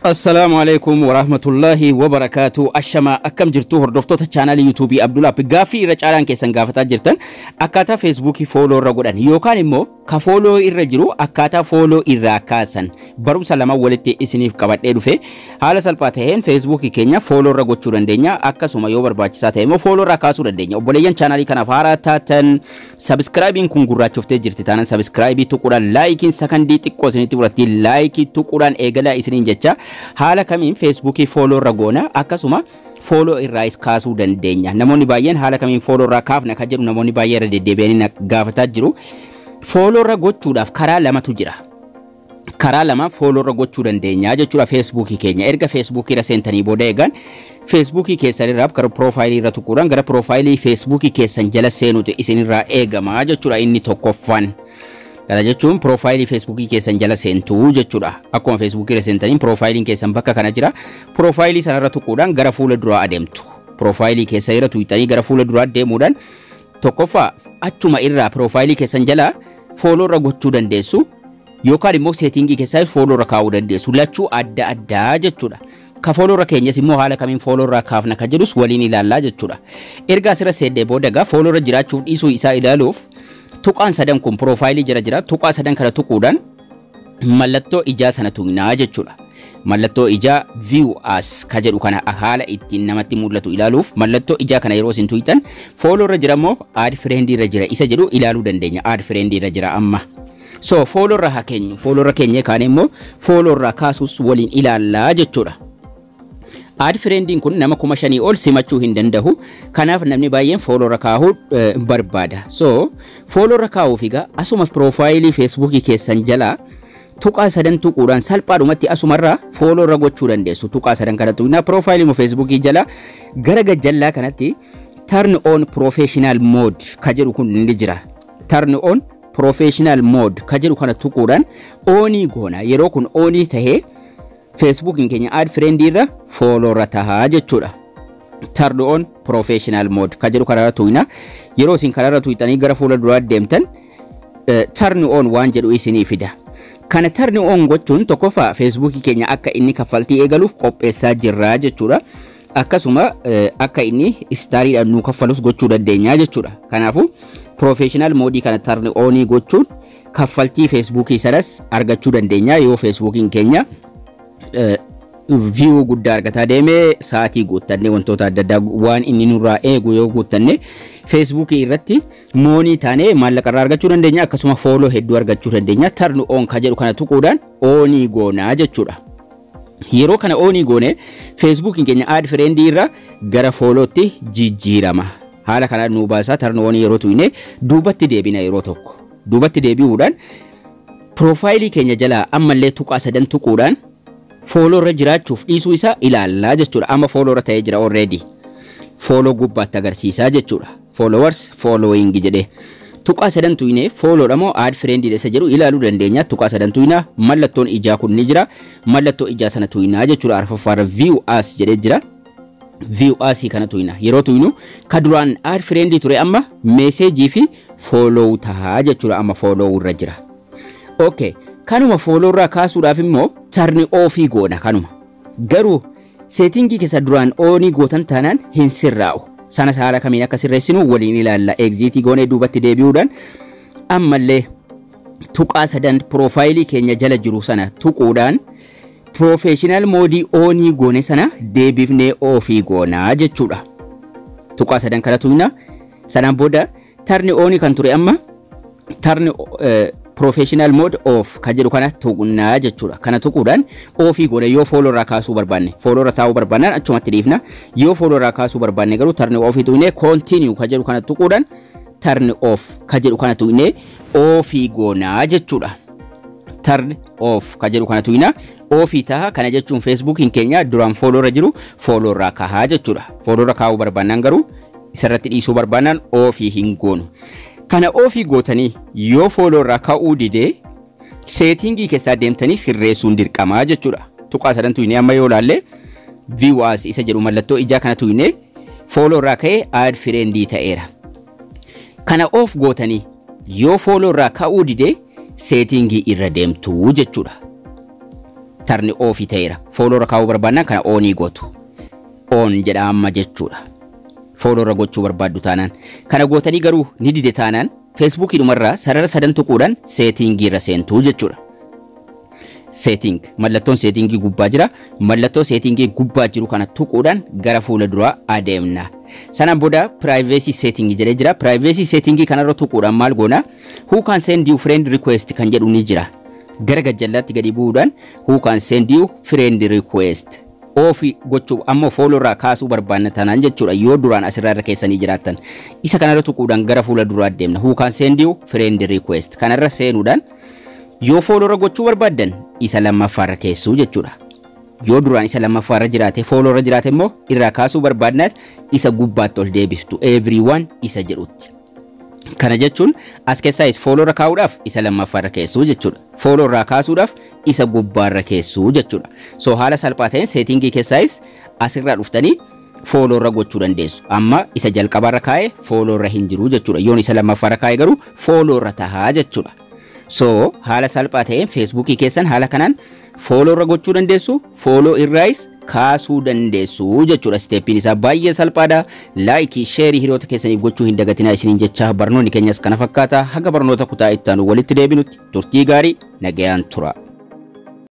السلام عليكم ورحمة الله وبركاته. أشما أكم جرتو هردفتو channel يوتيوبي عبد الله بغافي رجالان كيسان غافتا جرتن أكاتا فيسبوكي فولو رغودان يوكان إمو كفولو إرجرو أكاتا فولو إراكاسن بروم سلامة ولتي إسنيف كبات إدوفي حالا سالباتهين فيسبوكي كينيا فولو رغوچو دندنيا أكا سوما يوبر باچساته إمو فولو راكاسو دندنيا وبوليان channel كان فارا تاتن سبسكرايبين كنغورا چوفته جرتي تانن سبسكرايبي تقودان لايكين سكندي تقوزنيتي وراتي لايكي تقودان إيغلا إسنين جچا haala kamiin feesbuukii fooloo irra goona akkasuma fooloo irraa kaasuu dandeenya namoonni baay'een haala kamiin fooloo irraa kaafna ka jedhu namoonni baay'ee irra deddeebi'anii gaafataa jiru fooloo irra gochuudhaaf karaa lamatu jira karaa lama fooloo irra gochuu dandeenya jechuudha feesbuukii keenya erga feesbuukii irra seentanii booda eegan feesbuukii keessan irraa gara piroofaayilii irra tuquudhaan gara piroofaayilii feesbuukii keessan jala seenuutu isin irraa eegama jechuudha inni tokkoffaan kana jechuun profaayilii feesbuukii keessan jala seentuu jechuudha akkuma feesbuukii irra seentaniin profaayiliin keessan bakka kana jira profaayilii sana irra tuquudhaan gara fuula duraa adeemtu profaayilii keessan irra tuqxanii gara fuula duraa deemuudhaan tokkoffaa achuma irraa profaayilii keessan jala fooloo irra gochuu dandeessu yookaan immoo seetingii keessan fooloo irra kaa'uu dandeessu lachuu adda addaa jechuudha ka fooloo irra keenyas immoo haala kamiin fooloo irra kaafna ka jedhus waliin ilaallaa jechuudha erga asirra seedee booda fooloo irra jiraachuuf dhiisuu isaa ilaaluuf tuqaan sadan kun profaayilii jira tuqaa sadan kana tuquudhaan mallattoo ijaa sana tuqnaa jechuudha mallattoo ijaa view as ka jedhu kana haala ittiin namatti mul'atu ilaaluuf mallattoo ijaa kana yeroo isin tuqxan fooloo irra jira moo add friend irra jira isa jedhu ilaaluu dandeenya add friend irra jira amma so fooloo irra hakeenyu fooloo irra keenye kaan immoo fooloo irra kaasuus waliin ilaallaa jechuudha add friendin kun nama 5,000 ol simachuu hin danda'u kanaaf namni baay'een fooloo irra kaa'uu barbaada so fooloo irra kaa'uuf egaa asuma profaayilii feesbuukii keessan jala tuqaa sadan tuquudhaan salphaadhumatti asumarraa fooloo irra gochuu dandeessu tuqaa sadan kana tuqnaa profaayilii feesbuukii jala gara gajjallaa kanatti turn on professional mode ka jedhu kun ni jira turn on professional mode ka jedhu kana tuquudhaan onii goona yeroo kun onii tahee Facebook keenya add friend irra follow irra tahaa jechuudha turn on professional mode ka jedhu karaa tuqna yeroo isin karaa tuqxanii gara fuula duraa deemtan turn on waan jedhu isinii fida kana turn on gochuun tokkoffaa Facebook keenya akka inni kaffaltii eegaluuf qopheessaa jirra jechuudha akkasuma akka inni istariidhaan nu kaffalus gochuu dandeenya jechuudha kanaafu professional mode kana turn on gochuun kaffaltii Facebook sanas argachuu dandeenya yoo Facebook keenya view guddaa argataa deemee sa'aatii guuttannee wantoota adda addaa waan inni nurraa eegu yoo guuttanne Facebook irratti moonii taanee maallaqa irraa argachuu dandeenya akkasuma follow hedduu argachuu dandeenya turn on ka jedhu kana tuquudhaan onii goonaa jechuudha yeroo kana onii goone Facebook keenya add friend irra gara followtti jijjiirama haala kana nu baasaa turn on yeroo tuqne duubatti deebina yeroo tokko duubatti deebi'uudhaan profaayilii keenya jala ammallee tuqaa sadan tuquudhaan follow irra jiraachuuf dhiisuu isaa ilaallaa jechuudha amma follow irra ta'ee jira already follow gubbaatti agarsiisaa jechuudha followers following jedhee tuqaa sadan tuqne follow dhamo add friend isa jedhu ilaaluu dandeenya tuqaa sadan tuqna mallattoon ijaa kun ni jira mallattoo ijaa sana tuqnaa jechuudha arfaffaara view as jedhee jira view as kana tuqna yeroo tuqnu ka duraan add friend ture amma message fi follow tahaa jechuudha amma follow irra jira okay kanuma follow irraa kaasuudhaaf immoo turn off goona kanuma garuu settingii keessa duraan on gootan taanaan hin sirraa'u sana haala kamiin akka sirreessinu waliin ilaalla exit goone duubatti deebi'uudhaan ammallee tuqaa sadan profaayilii keenya jala jiru sana tuquudhaan professional mode on goone sana deebifnee off goonaa jechuudha tuqaa sadan kana tuqna sanaan booda turn on kan ture amma turn professional mode off ka jedhu kana tuqnaa jechuudha kana tuquudhaan off goone yoo follow irraa kaasuu barbaanne follow irra taa'uu barbaannaan achumatti dhiifna yoo follow irraa kaasuu barbaanne garuu turn off tuqnee continue ka jedhu kana tuquudhaan turn off ka jedhu kana tuqnee off goonaa jechuudha turn off ka jedhu kana tuqna off taha kana jechuun Facebook keenya duraan follow irra jiru follow irraa kahaa jechuudha follow irra kaa'uu barbaannaan garuu isarratti dhiisuu barbaannaan off hin goonu kana off gootanii yoo follow irraa kaa'uu didee settingii keessa deemtanii sirreessuun dirqamaa jechuudha tuqaa sadan tuqne amma yoo laalle view as isa jedhu mallattoo ijaa kana tuqne follow irraa ka'ee add friend ta'eera kana off gootanii yoo follow irraa kaa'uu didee settingii irra deemtu jechuudha tarni ofi ta'eera. Follow irra kaa'uu barbaadnan kana onii gootu. On jedha amma jechuudha. Follow irra gochuu barbaaddu taanaan. Kana gootanii garuu ni dide taanaan Facebook dhumarraa sarara sadan tuquudhaan setting irra seentuu jechuudha. Setting mallattoon setting gubbaa jira. Mallattoo setting gubbaa jiru kana tuquudhaan gara fuula duraa adeemna. Sanaan booda privacy setting jedhee jira. Privacy setting kanarra tuquudhaan maal goona? Who can send you friend request kan jedhu ni jira. Gara gajjallaatti gadi bu'uudhaan who can send you friend request. Ofi gochuu amma follow irraa kaasuu barbaanna taanaan jechuudha. Yoo duraan asirraa irra keessanii jiraattan isa kanarra tuquudhaan gara fuula duraa adeemna. Who can send you friend request kanarra seenuudhaan yoo follow irra gochuu barbaaddan isa lammaffaarra keessuu jechuudha. Yoo duraan isa lammaffaarra jiraate follow irra jiraate immoo irraa kaasuu barbaadnaat isa gubbaatti ol deebiftu everyone isa jedhutti. Kana jechuun as keessaayis follow irra kaa'uudhaaf isa lammaffaarra keessuu jechuudha. Follow irraa kaasuudhaaf isa gubbaarra keessuu jechuudha. So haala salphaa ta'een settingii keessaayis asirraa dhuftanii follow irra gochuu dandeessu. Amma isa jalqabaarra kaa'ee follow irra hin jiru jechuudha. Yoon isa lammaffaarra kaa'ee garuu follow irra tahaa jechuudha. So haala salphaa ta'een Facebookii keessan haala kanaan follow irra gochuu dandeessu, follow irraayis kaasuu dandeessu jechuudha. Steppiin isaa baay'ee salphaadha. Like, share hiriyoota keessaniif gochuu hin dagatinaa isiniin jecha barnoonni keenyas kana fakkaata. Haga barnoota kutaa itti aanu walitti deebinutti turtii gaarii nagayaan tura.